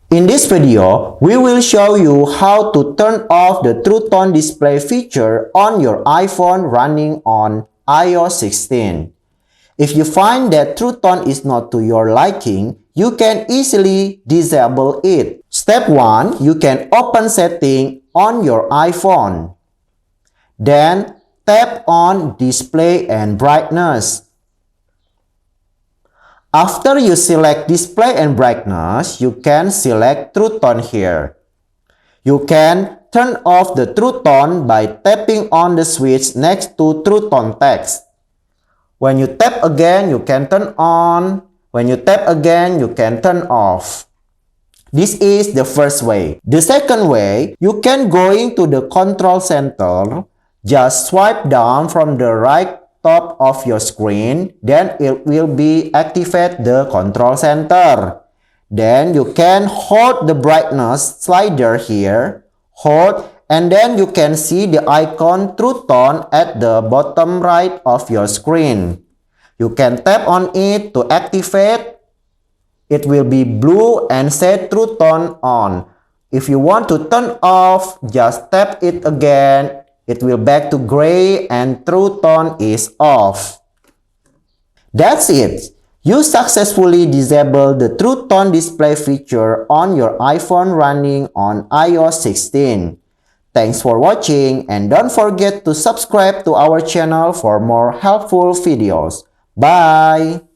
In this video, we will show you how to turn off the True Tone display feature on your iPhone running on iOS 16. If you find that True Tone is not to your liking, you can easily disable it. Step 1. You can open Setting on your iPhone. Then, tap on Display and Brightness. After you select Display and Brightness, you can select True Tone here. You can turn off the True Tone by tapping on the switch next to True Tone text. When you tap again, you can turn on. When you tap again, you can turn off. This is the first way. The second way, you can go into the control center. Just swipe down from the right top of your screen. Then it will be activate the control center. Then you can hold the brightness slider here. Hold. And then you can see the icon True Tone at the bottom right of your screen. You can tap on it to activate. It will be blue and say True Tone on. If you want to turn off, just tap it again. It will back to gray and True Tone is off. That's it. You successfully disabled the True Tone display feature on your iPhone running on iOS 16. Thanks for watching and don't forget to subscribe to our channel for more helpful videos. Bye!